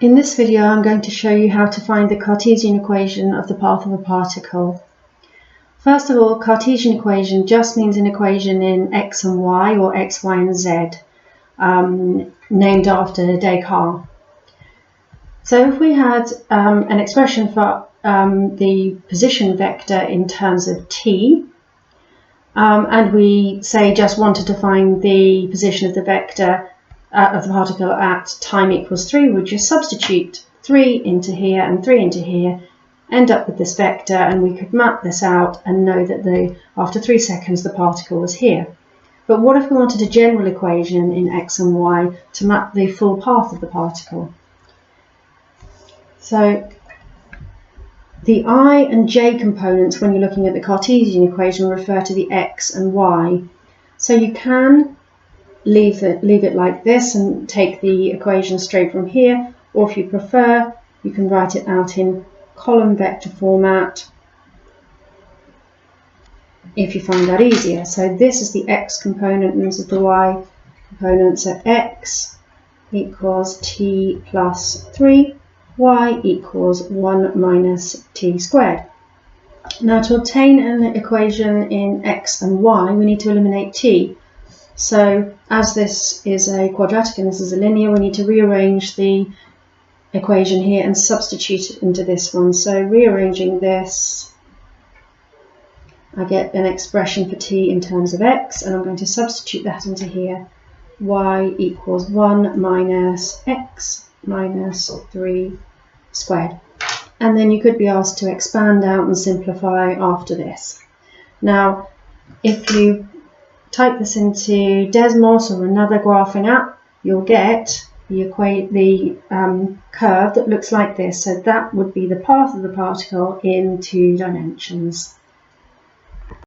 In this video, I'm going to show you how to find the Cartesian equation of the path of a particle. First of all, Cartesian equation just means an equation in x and y, or x, y and z, named after Descartes. So if we had an expression for the position vector in terms of t, and we say just wanted to find the position of the vector of the particle at time equals 3, we would just substitute 3 into here and 3 into here, end up with this vector, and we could map this out and know that after 3 seconds the particle was here. But what if we wanted a general equation in x and y to map the full path of the particle? So the I and j components, when you're looking at the Cartesian equation, refer to the x and y. So you can leave it like this and take the equation straight from here, or if you prefer, you can write it out in column vector format if you find that easier. So this is the x component and this is the y component. So x equals t plus 3, y equals 1 minus t squared. Now, to obtain an equation in x and y, we need to eliminate t. So as this is a quadratic and this is a linear, we need to rearrange the equation here and substitute it into this one. So rearranging this, I get an expression for t in terms of x, and I'm going to substitute that into here. Y equals 1 minus x minus 3 squared. And then you could be asked to expand out and simplify after this. Now, if you type this into Desmos or another graphing app, you'll get the curve that looks like this. So that would be the path of the particle in 2 dimensions.